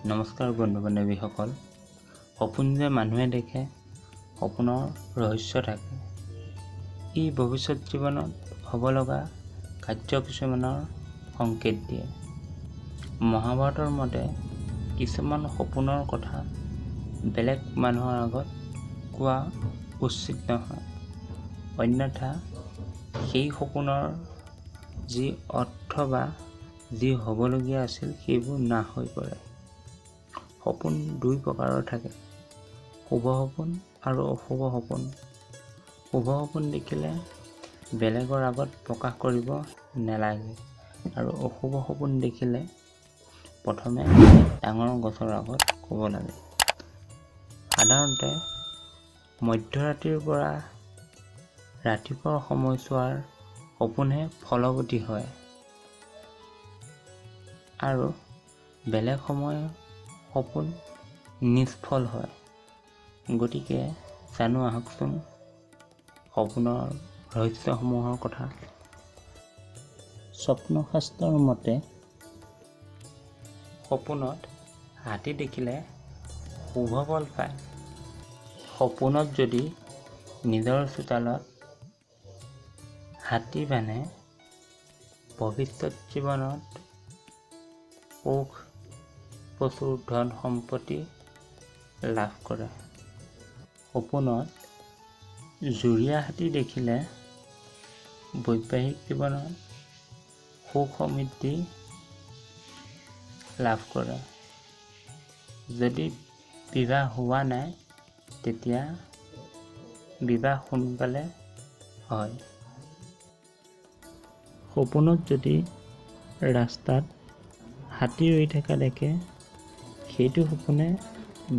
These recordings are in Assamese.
নমস্কাৰ বন্ধু বান্ধৱীসকল। সপোন যে মানুহে দেখে, সপোনৰ ৰহস্য থাকে। ই ভৱিষ্যত জীৱনত হ'ব লগা কাৰ্য কিছুমানৰ সংকেত দিয়ে। মহাভাৰতৰ মতে কিছুমান সপোনৰ কথা বেলেগ মানুহৰ আগত কোৱা উচিত নহয়, অন্যথা সেই সপোনৰ যি অৰ্থ বা যি হ'বলগীয়া আছিল সেইবোৰ নাশ হৈ পৰে। সপোন দুই প্ৰকাৰৰ থাকে, শুভ সপোন আৰু অশুভ সপোন। শুভ সপোন দেখিলে বেলেগৰ আগত প্ৰকাশ কৰিব নালাগে আৰু অশুভ সপোন দেখিলে প্ৰথমে ডাঙৰ গছৰ আগত ক'ব লাগে। সাধাৰণতে মধ্যৰাতিৰ পৰা ৰাতিপুৱাৰ সময়ছোৱাৰ সপোনহে ফলৱতী হয় আৰু বেলেগ সময়ৰ সপোন নিষ্ফল হয়। গতিকে জানো আহকচোন সপোনৰ ৰহস্যসমূহৰ কথা। স্বপ্নশাস্ত্ৰৰ মতে সপোনত হাতী দেখিলে শুভ ফল পায়। সপোনত যদি নিজৰ চোতালত হাতী বান্ধে ভৱিষ্যত জীৱনত সুখ, প্ৰচুৰ ধন সম্পত্তি লাভ কৰে। সপোনত যুৰীয়া হাতী দেখিলে বৈবাহিক জীৱনত সুখ সমৃদ্ধি লাভ কৰে। যদি বিবাহ হোৱা নাই তেতিয়া বিবাহ সোনকালে হয়। সপোনত যদি ৰাস্তাত হাতী ৰৈ থকা দেখে সেইটো সপোনে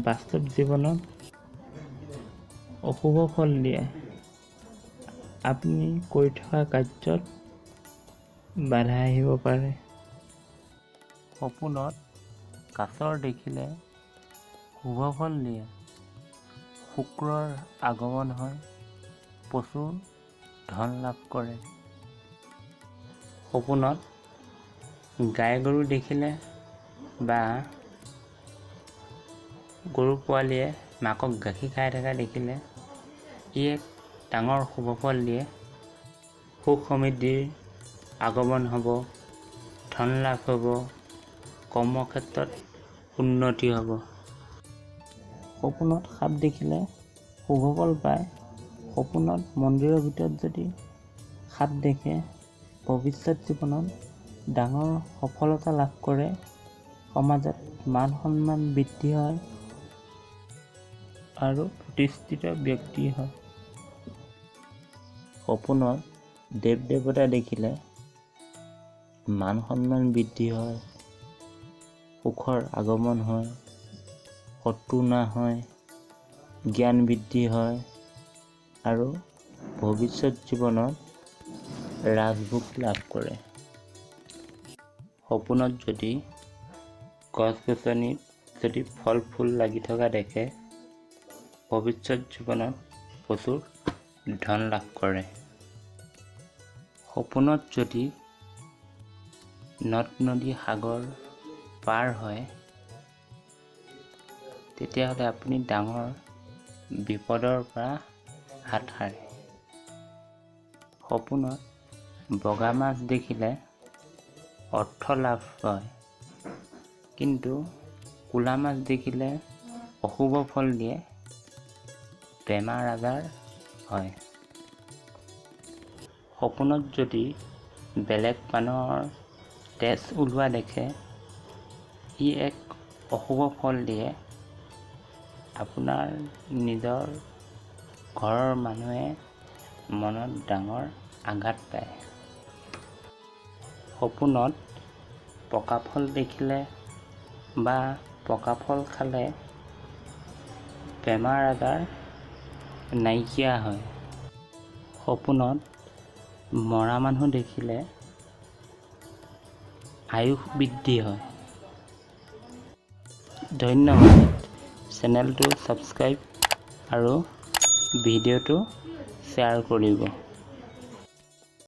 বাস্তৱ জীৱনত অশুভ ফল দিয়ে। আপুনি কৰি থকা কাৰ্যত বাধা আহিব পাৰে। সপোনত কাছৰ দেখিলে শুভ ফল দিয়ে। শুক্ৰৰ আগমন হয়, প্ৰচুৰ ধন লাভ কৰে। সপোনত গাই গৰু দেখিলে বা গৰু পোৱালীয়ে মাকক গাখীৰ খাই থকা দেখিলে ই এক ডাঙৰ শুভ ফল দিয়ে। সুখ সমৃদ্ধিৰ আগমন হ'ব, ধন লাভ হ'ব, কৰ্মক্ষেত্ৰত উন্নতি হ'ব। সপোনত সাপ দেখিলে শুভ ফল পায়। সপোনত মন্দিৰৰ ভিতৰত যদি সাপ দেখে ভৱিষ্যত জীৱনত ডাঙৰ সফলতা লাভ কৰে, সমাজত মান সন্মান বৃদ্ধি হয় আৰু প্ৰতিষ্ঠিত ব্যক্তি হয়। সপোনত দেৱ দেৱতা দেখিলে মান সন্মান বৃদ্ধি হয়, সুখৰ আগমন হয়, শত্ৰু নাশ হয়, জ্ঞান বৃদ্ধি হয় আৰু ভৱিষ্যত জীৱনত ৰাজভোগ লাভ কৰে। সপোনত যদি গছ গছনিত যদি ফল ফুল লাগি থকা দেখে ভৱিষ্যত জীৱনত প্ৰচুৰ ধন লাভ কৰে। সপোনত যদি নদ নদী সাগৰ পাৰ হয় তেতিয়াহ'লে আপুনি ডাঙৰ বিপদৰ পৰা হাত সাৰে। সপোনত বগা মাছ দেখিলে অৰ্থ লাভ হয়, কিন্তু ক'লা মাছ দেখিলে অশুভ ফল দিয়ে, বেমাৰ আজাৰ হয়। সপোনত যদি বেলেগ মানুহৰ তেজ ওলোৱা দেখে ই এক অশুভ ফল দিয়ে। আপোনাৰ নিজৰ ঘৰৰ মানুহে মনত ডাঙৰ আঘাত পায়। সপোনত পকা ফল দেখিলে বা পকা ফল খালে বেমাৰ আজাৰ নাইকিয়া হয়। সপোনত মৰা মানুহ দেখিলে আয়ুস বৃদ্ধি হয়। ধন্যবাদ। চেনেলটো ছাবস্ক্ৰাইব আৰু ভিডিঅ'টো শ্বেয়াৰ কৰিব।